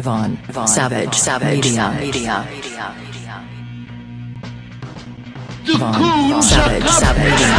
Savage Media. Savage Media. Savage Media.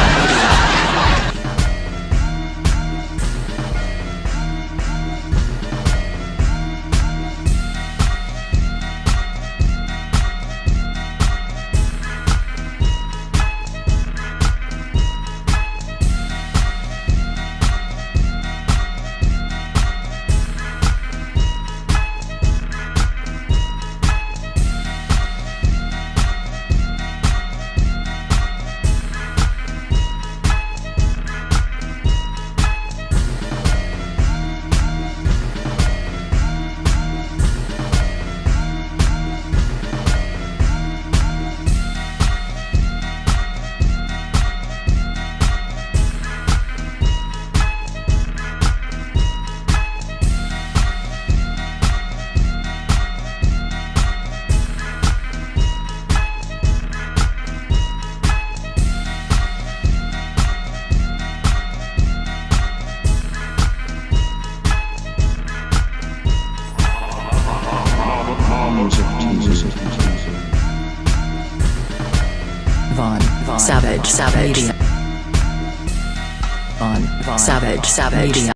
Savage Media.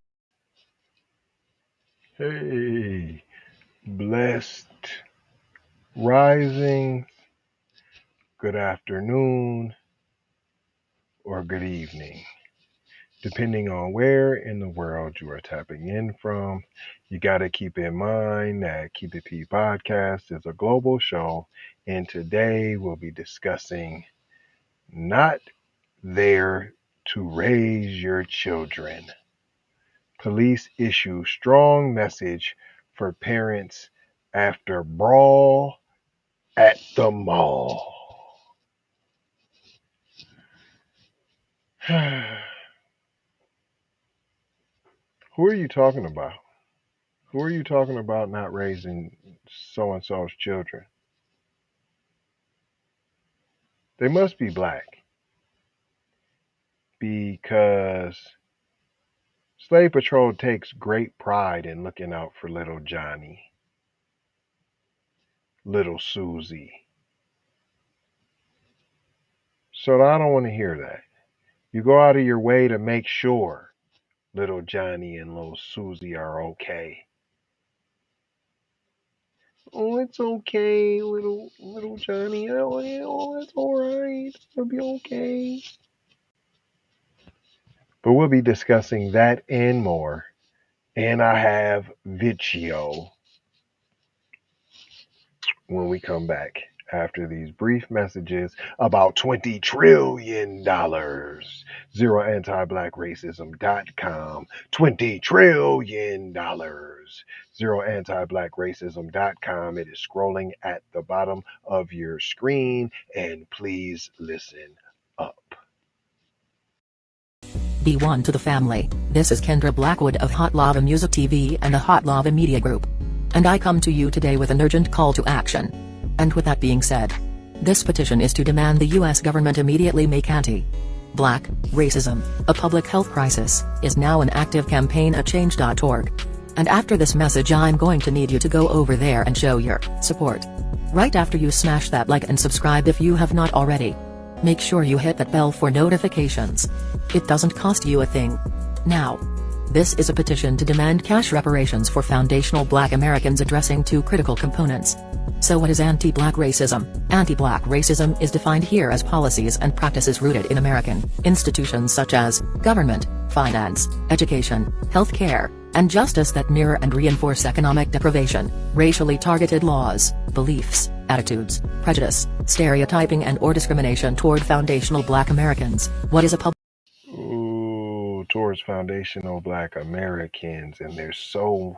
Hey, blessed rising, good afternoon, or good evening, depending on where in the world you are tapping in from. You got to keep in mind that Keep It P podcast is a global show, and today we'll be discussing not there to raise your children. Police issue strong message for parents after brawl at the mall. Who are you talking about? Who are you talking about not raising so-and-so's children? They must be black, because Slave Patrol takes great pride in looking out for little Johnny, little Susie. So I don't want to hear that. You go out of your way to make sure little Johnny and little Susie are okay. Oh, it's okay, little Johnny. Oh, it's all right. It'll be okay. But we'll be discussing that and more. And I have video when we come back after these brief messages about $20 trillion. ZeroAntiblackRacism.com. $20 trillion. ZeroAntiblackRacism.com. It is scrolling at the bottom of your screen, and please listen up. Be one to the family. This is Kendra Blackwood of Hot Lava Music TV and the Hot Lava Media Group. And I come to you today with an urgent call to action. And with that being said, this petition is to demand the US government immediately make anti-black racism a public health crisis is now an active campaign at change.org. And after this message, I'm going to need you to go over there and show your support. Right after you smash that like and subscribe if you have not already. Make sure you hit that bell for notifications. It doesn't cost you a thing. Now, this is a petition to demand cash reparations for foundational Black Americans addressing two critical components. So what is anti-Black racism? Anti-Black racism is defined here as policies and practices rooted in American institutions such as government, finance, education, healthcare, and justice that mirror and reinforce economic deprivation, racially targeted laws, beliefs, attitudes, prejudice, stereotyping and/or discrimination toward foundational Black Americans. What is a public towards foundational Black Americans, and there's so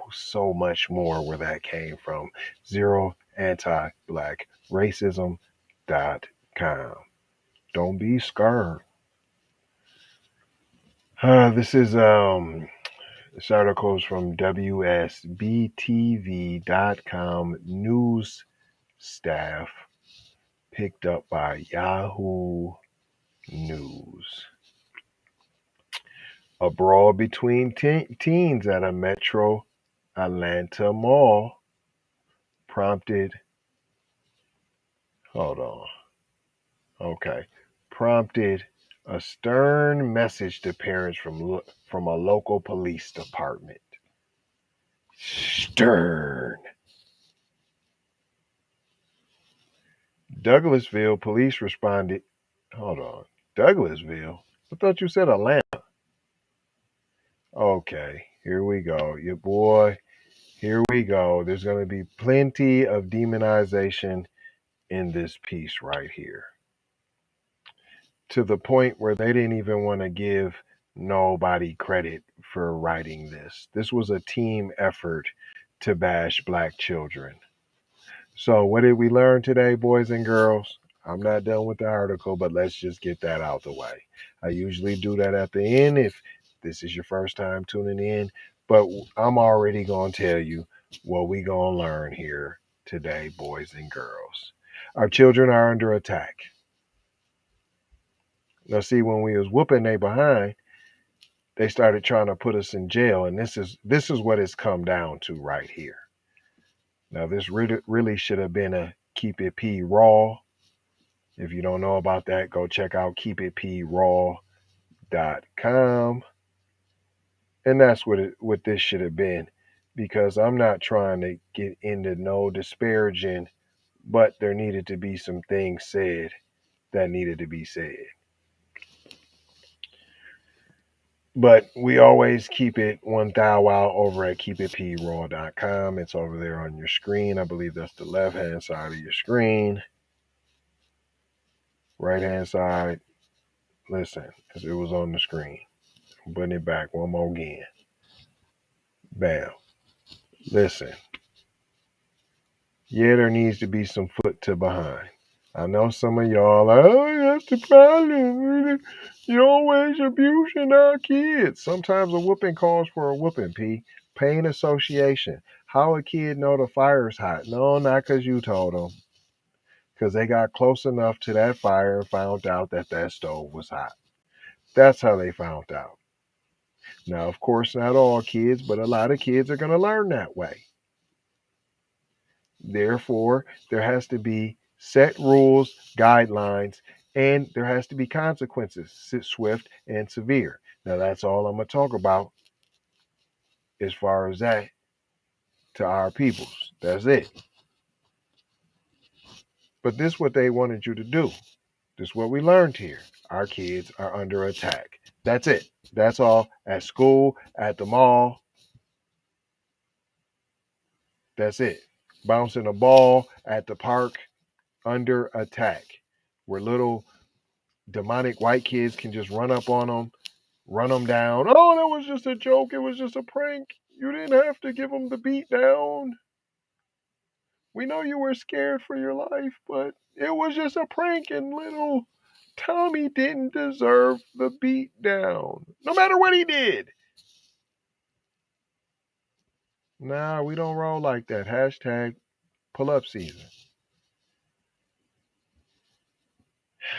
much more where that came from. ZeroAntiblackRacism.com. Don't be scared. This article is from WSBTV.com news staff, picked up by Yahoo News. A brawl between teens at a Metro Atlanta mall prompted, hold on, okay, prompted a stern message to parents from a local police department. Stern. Douglasville police responded. Hold on. Douglasville? I thought you said Atlanta. Okay, here we go. Your boy, here we go. There's going to be plenty of demonization in this piece right here. To the point where they didn't even want to give nobody credit for writing this. This was a team effort to bash black children. So, what did we learn today, boys and girls? I'm not done with the article, but let's just get that out the way. I usually do that at the end if this is your first time tuning in, but I'm already going to tell you what we going to learn here today, boys and girls. Our children are under attack. Now, see, when we was whooping they behind, they started trying to put us in jail, and this is what it's come down to right here. Now, this really should have been a Keep It P Raw. If you don't know about that, go check out keepitpraw.com. And that's what this should have been, because I'm not trying to get into no disparaging, but there needed to be some things said that needed to be said. But we always keep it 1,000 over at keepitpraw.com. It's over there on your screen. I believe that's the left-hand side of your screen. Right-hand side, listen, because it was on the screen. I'm putting it back one more again. Bam. Listen. Yeah, there needs to be some foot to behind. I know some of y'all are, oh, that's the problem. You're always abusing our kids. Sometimes a whooping calls for a whooping, P. Pain association. How a kid know the fire's hot? No, not because you told them. Because they got close enough to that fire and found out that stove was hot. That's how they found out. Now, of course, not all kids, but a lot of kids are going to learn that way. Therefore, there has to be set rules, guidelines, and there has to be consequences, swift and severe. Now, that's all I'm going to talk about as far as that to our peoples. That's it. But this is what they wanted you to do. This is what we learned here. Our kids are under attack. That's it. That's all. At school, at the mall. That's it. Bouncing a ball at the park, under attack. Where little demonic white kids can just run up on them, run them down. Oh, that was just a joke. It was just a prank. You didn't have to give them the beat down. We know you were scared for your life, but it was just a prank, and little Tommy didn't deserve the beat down, no matter what he did. Nah, we don't roll like that. Hashtag pull up season.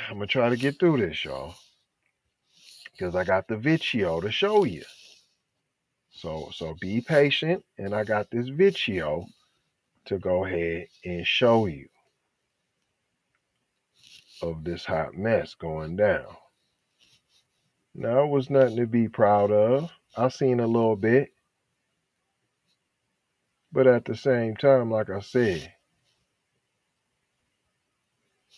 I'm going to try to get through this, y'all, because I got the video to show you. So be patient, and I got this video to go ahead and show you of this hot mess going down. Now, it was nothing to be proud of. I seen a little bit, but at the same time, like I said,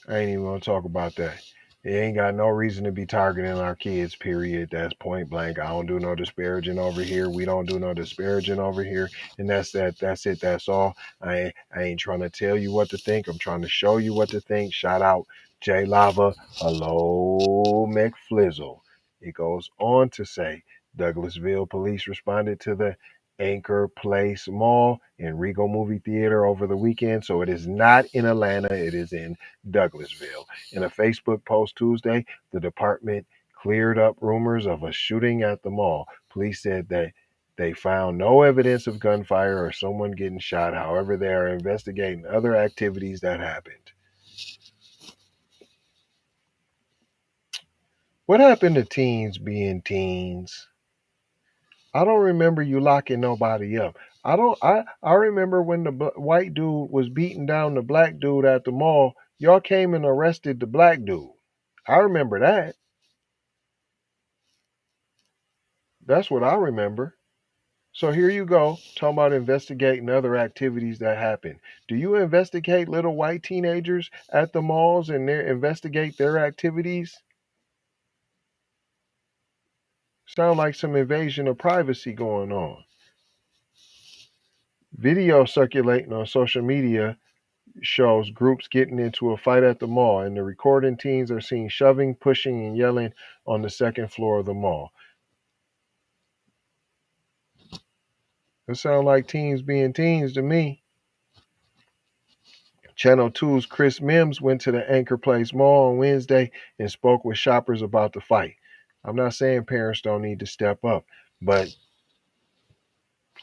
I ain't even gonna talk about that. It ain't got no reason to be targeting our kids, period. That's point blank. I don't do no disparaging over here. We don't do no disparaging over here. And that's that. That's it. That's all. I ain't trying to tell you what to think. I'm trying to show you what to think. Shout out J Lava. Hello, McFlizzle. It goes on to say Douglasville police responded to the Arbor Place Mall in Regal Movie Theater over the weekend. So it is not in Atlanta. It is in Douglasville. In a Facebook post Tuesday, the department cleared up rumors of a shooting at the mall. Police said that they found no evidence of gunfire or someone getting shot. However, they are investigating other activities that happened. What happened to teens being teens? I don't remember you locking nobody up. I remember when the white dude was beating down the black dude at the mall. Y'all came and arrested the black dude. I remember that. That's what I remember. So here you go, talking about investigating other activities that happen. Do you investigate little white teenagers at the malls and investigate their activities? Sound like some invasion of privacy going on. Video circulating on social media shows groups getting into a fight at the mall, and the recording teens are seen shoving, pushing, and yelling on the second floor of the mall. It sounds like teens being teens to me. Channel 2's Chris Mims went to the Arbor Place Mall on Wednesday and spoke with shoppers about the fight. I'm not saying parents don't need to step up, but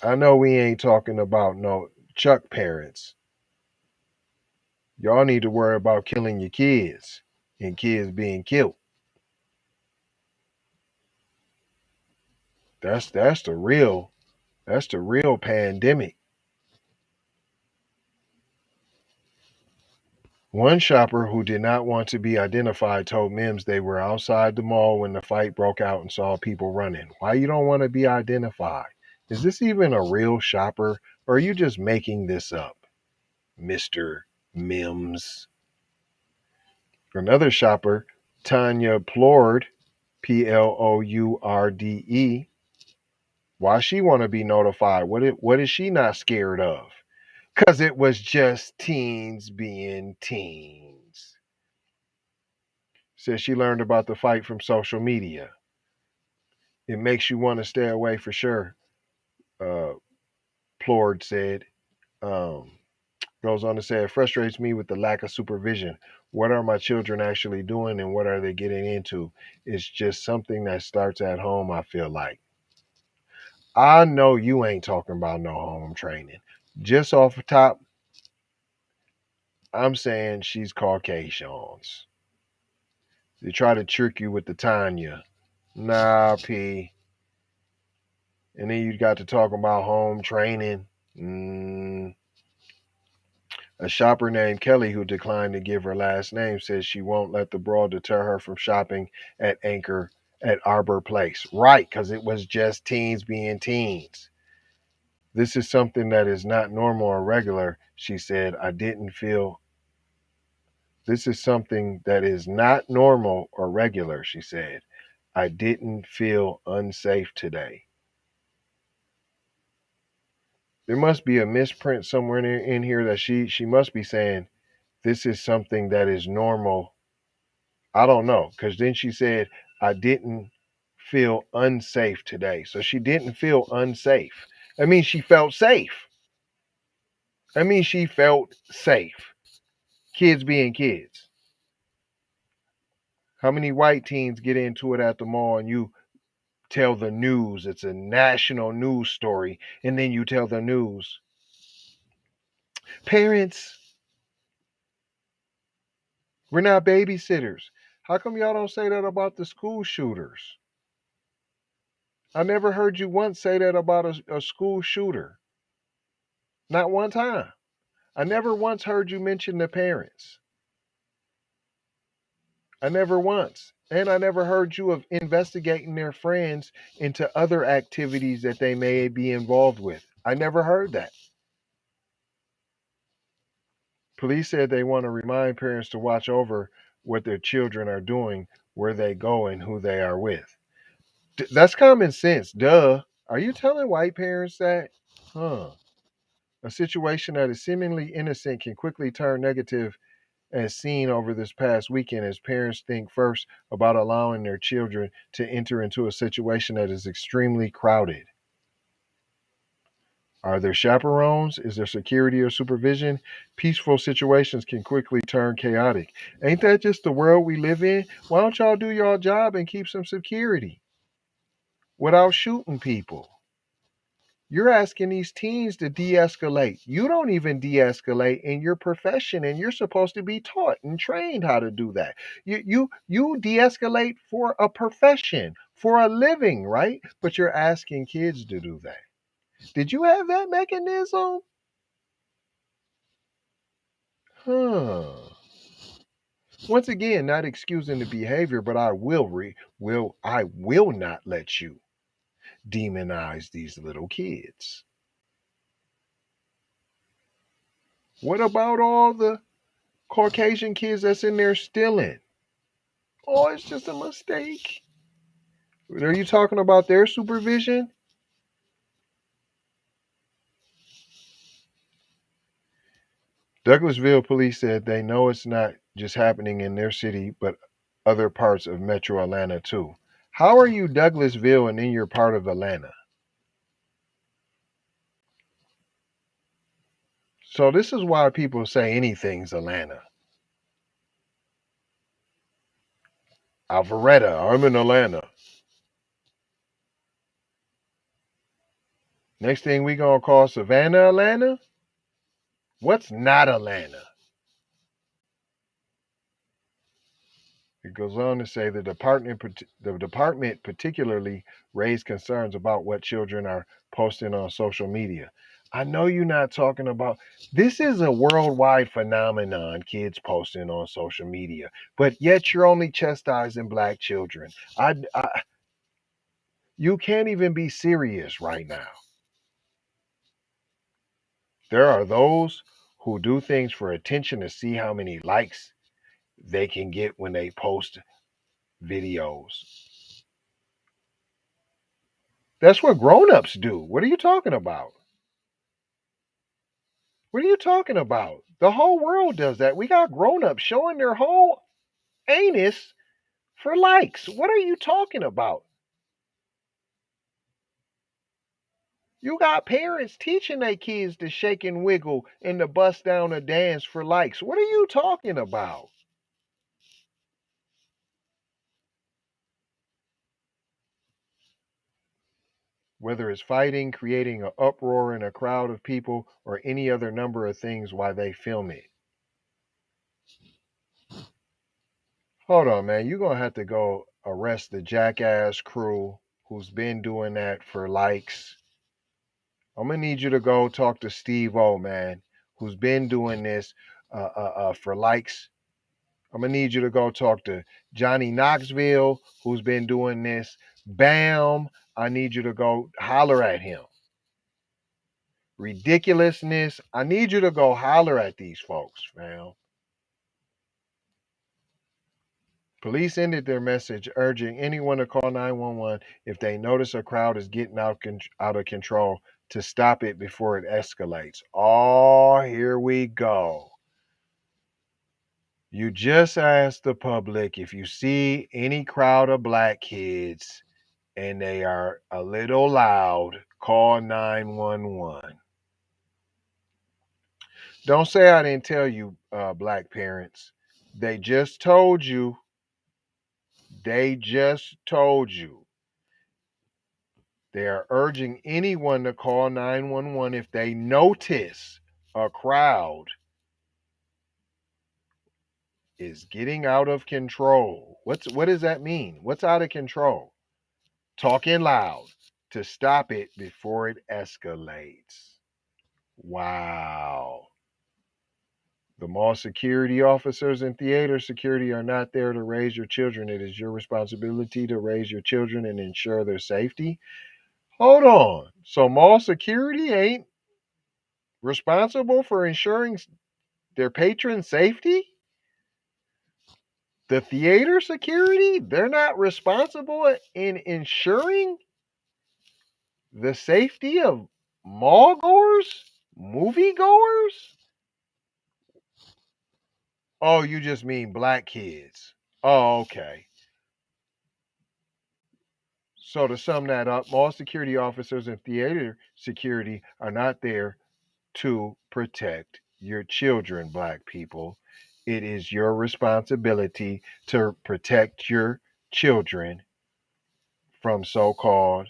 I know we ain't talking about no Chuck parents. Y'all need to worry about killing your kids and kids being killed. That's the real pandemic. One shopper who did not want to be identified told Mims they were outside the mall when the fight broke out and saw people running. Why you don't want to be identified? Is this even a real shopper, or are you just making this up, Mr. Mims? Another shopper, Tanya Plourde, Plourde, why she want to be notified? What is she not scared of? Because it was just teens being teens. Says she learned about the fight from social media. It makes you want to stay away for sure, uh, Plourde said. Um, Goes on to say, it frustrates me with the lack of supervision. What are my children actually doing and what are they getting into? It's just something that starts at home, I feel like. I know you ain't talking about no home training. Just off the top, I'm saying she's Caucasians. They try to trick you with the Tanya. Nah, P. And then you got to talk about home training. A shopper named Kelly, who declined to give her last name, says she won't let the brawl deter her from shopping at Arbor Place. Right, because it was just teens being teens. This is something that is not normal or regular, she said. I didn't feel This is something that is not normal or regular, she said. I didn't feel unsafe today. There must be a misprint somewhere in here that she must be saying this is something that is normal. I don't know, because then she said, I didn't feel unsafe today. So she didn't feel unsafe. I mean, she felt safe. She felt safe. Kids being kids. How many white teens get into it at the mall and you tell the news? It's a national news story. And then you tell the news, parents, we're not babysitters. How come y'all don't say that about the school shooters? I never heard you once say that about a school shooter. Not one time. I never once heard you mention the parents. I never once. And I never heard you of investigating their friends into other activities that they may be involved with. I never heard that. Police said they want to remind parents to watch over what their children are doing, where they go, and who they are with. That's common sense. Duh. Are you telling white parents that? Huh. A situation that is seemingly innocent can quickly turn negative, as seen over this past weekend, as parents think first about allowing their children to enter into a situation that is extremely crowded. Are there chaperones? Is there security or supervision? Peaceful situations can quickly turn chaotic. Ain't that just the world we live in? Why don't y'all do your job and keep some security without shooting people? You're asking these teens to de-escalate. You don't even de-escalate in your profession, and you're supposed to be taught and trained how to do that. You de-escalate for a profession, for a living, right? But you're asking kids to do that. Did you have that mechanism? Huh. Once again, not excusing the behavior, but I will not let you demonize these little kids. What about all the Caucasian kids that's in there stealing? Oh, it's just a mistake. Are you talking about their supervision? Douglasville police said they know it's not just happening in their city, but other parts of metro Atlanta too. How are you Douglasville and in your part of Atlanta? So this is why people say anything's Atlanta. Alpharetta, I'm in Atlanta. Next thing we gonna call Savannah, Atlanta? What's not Atlanta? It goes on to say the department particularly raised concerns about what children are posting on social media. I know you're not talking about this is a worldwide phenomenon, kids posting on social media, but yet you're only chastising black children. You can't even be serious right now. There are those who do things for attention to see how many likes they can get when they post videos. That's what grown-ups do. What are you talking about? What are you talking about? The whole world does that. We got grown-ups showing their whole anus for likes. What are you talking about? You got parents teaching their kids to shake and wiggle and to bust down a dance for likes. What are you talking about? Whether it's fighting, creating an uproar in a crowd of people, or any other number of things while they film it. Hold on, man. You're going to have to go arrest the jackass crew who's been doing that for likes. I'm going to need you to go talk to Steve O, man, who's been doing this for likes. I'm going to need you to go talk to Johnny Knoxville, who's been doing this. Bam. I need you to go holler at him. Ridiculousness. I need you to go holler at these folks, fam. Police ended their message urging anyone to call 911 if they notice a crowd is getting out of control to stop it before it escalates. Oh, here we go. You just asked the public if you see any crowd of black kids and they are a little loud, call 911. Don't say I didn't tell you, black parents. They just told you. They just told you. They are urging anyone to call 911 if they notice a crowd is getting out of control. What does that mean? What's out of control? Talking loud to stop it before it escalates. Wow. The mall security officers and theater security are not there to raise your children. It is your responsibility to raise your children and ensure their safety. Hold on. So mall security ain't responsible for ensuring their patrons' safety? The theater security, they're not responsible in ensuring the safety of mall goers, movie goers? Oh, you just mean black kids. Oh, okay. So to sum that up, mall security officers and theater security are not there to protect your children, black people. It is your responsibility to protect your children from so called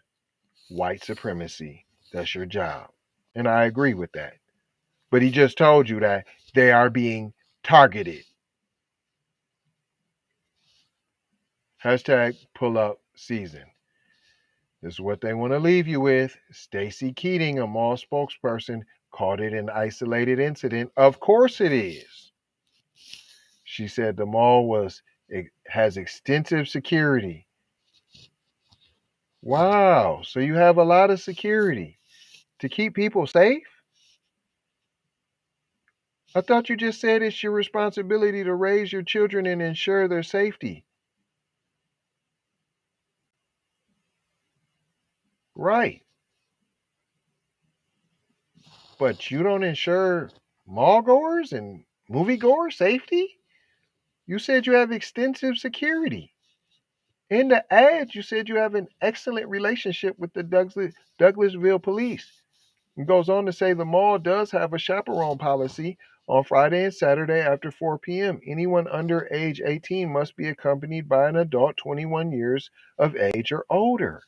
white supremacy. That's your job. And I agree with that. But he just told you that they are being targeted. Hashtag pull up season. This is what they want to leave you with. Stacy Keating, a mall spokesperson, called it an isolated incident. Of course it is. She said the mall has extensive security. Wow. So you have a lot of security to keep people safe? I thought you just said it's your responsibility to raise your children and ensure their safety. Right. But you don't ensure mall goers and moviegoers safety? You said you have extensive security. In the ad, you said you have an excellent relationship with the Douglasville police. It goes on to say the mall does have a chaperone policy on Friday and Saturday after 4 p.m. Anyone under age 18 must be accompanied by an adult 21 years of age or older.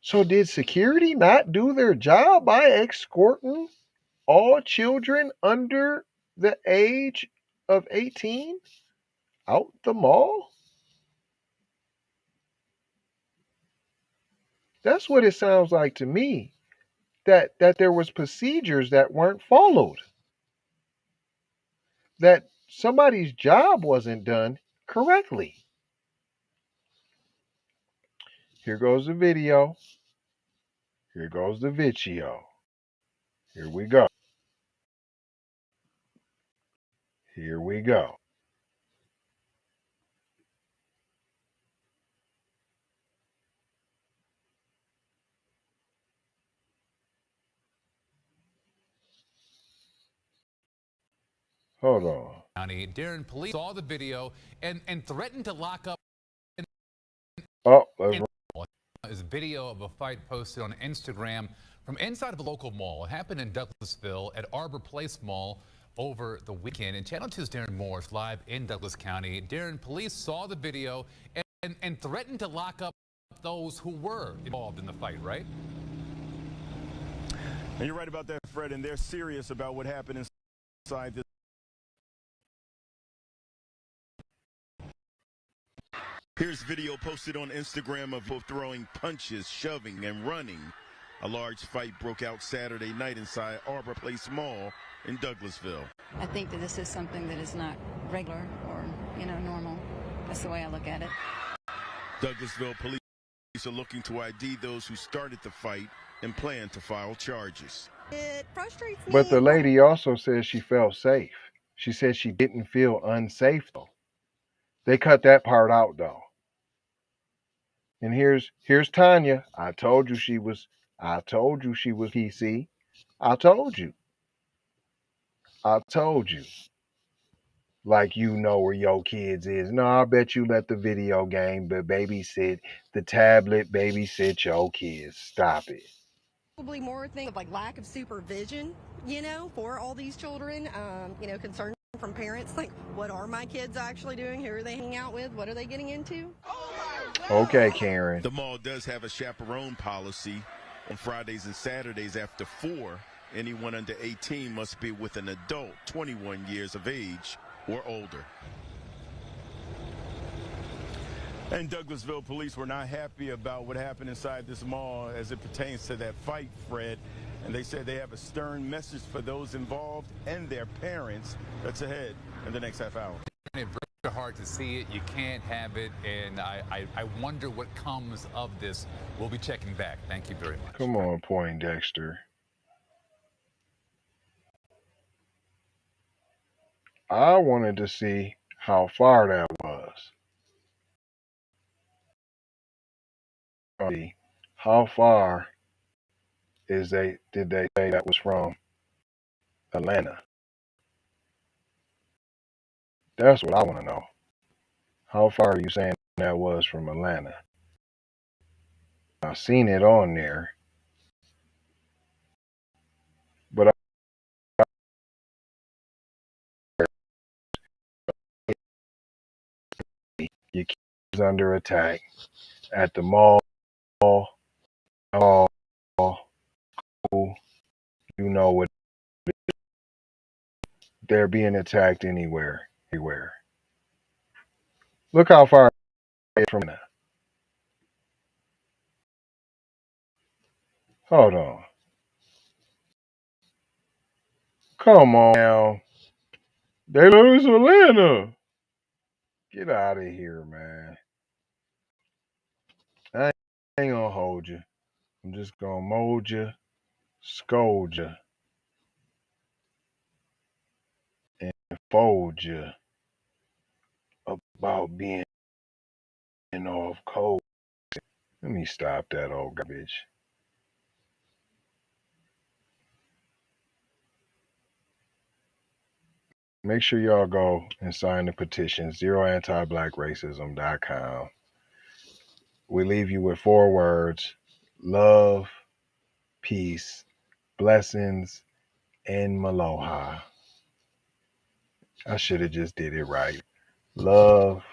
So did security not do their job by escorting all children under the age of 18 out the mall? That's what it sounds like to me. That there was procedures that weren't followed. That somebody's job wasn't done correctly. Here goes the video. Here goes the video. Here we go. Here we go. Hold on. County, Darren police saw the video and threatened to lock up. Oh, let's Is video of a fight posted on Instagram from inside of a local mall. It happened in Douglasville at Arbor Place Mall over the weekend. And Channel 2's Darren Moore is live in Douglas County. Darren, police saw the video and threatened to lock up those who were involved in the fight, right? And you're right about that, Fred, and they're serious about what happened inside this. Here's video posted on Instagram of both throwing punches, shoving, and running. A large fight broke out Saturday night inside Arbor Place Mall in Douglasville. I think that this is something that is not regular or, normal. That's the way I look at it. Douglasville police are looking to ID those who started the fight and plan to file charges. It frustrates me. But the lady also says she felt safe. She said she didn't feel unsafe though. They cut that part out though. And here's Tanya. I told you she was PC. I told you. Like you know where your kids is. No, I bet you let the video game but babysit the tablet, babysit your kids. Stop it. Probably more thing of like lack of supervision, for all these children. Concern from parents, like what are my kids actually doing? Who are they hanging out with? What are they getting into? Okay, Karen. The mall does have a chaperone policy. On Fridays and Saturdays after 4, anyone under 18 must be with an adult 21 years of age or older. And Douglasville police were not happy about what happened inside this mall as it pertains to that fight, Fred. And they said they have a stern message for those involved and their parents that's ahead in the next half hour. It's very hard to see it. You can't have it. And I wonder what comes of this. We'll be checking back. Thank you very much. Come on, Poindexter. I wanted to see how far that was. How far did they say that was from Atlanta? That's what I want to know. How far are you saying that was from Atlanta? I've seen it on there, but your kids under attack at the mall, you know what? They're being attacked anywhere. Look how far from that. Hold on. Come on now. They lose Atlanta. Get out of here, man. I ain't gonna hold you. I'm just gonna mold you, scold you, and fold you about being off cold. Let me stop that old garbage. Make sure y'all go and sign the petition, zeroantiblackracism.com. We leave you with 4 words: love, peace, blessings, and maloha. I should have just did it right. Love,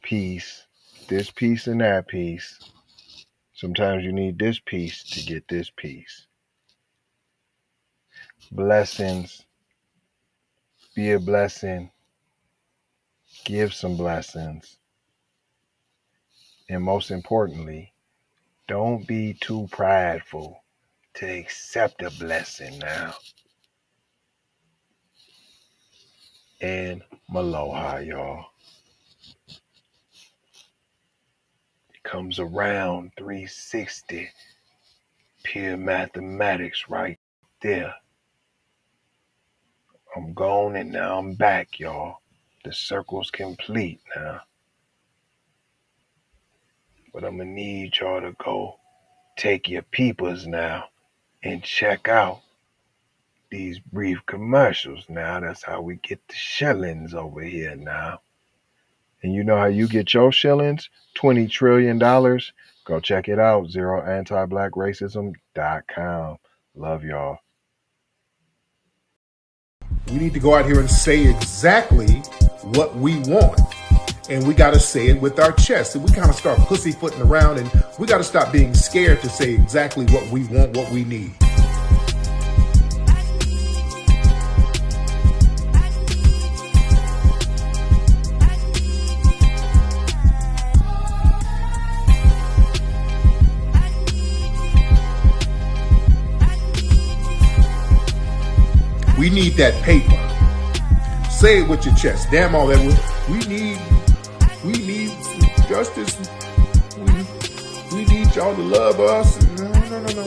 peace, this piece and that piece. Sometimes you need this piece to get this piece. Blessings, be a blessing, give some blessings. And most importantly, don't be too prideful to accept a blessing now. And maloha, y'all. It comes around 360. Pure mathematics right there. I'm gone and now I'm back, y'all. The circle's complete now. But I'm gonna need y'all to go take your peepers now and check out these brief commercials now. That's how we get the shillings over here now. And you know how you get your shillings? $20 trillion. Go check it out. zeroantiblackracism.com. Love y'all. We need to go out here and say exactly what we want. And we got to say it with our chest. And we kind of start pussyfooting around, and we got to stop being scared to say exactly what we want, what we need. We need that paper. Say it with your chest. Damn all that. We need justice. We need y'all to love us.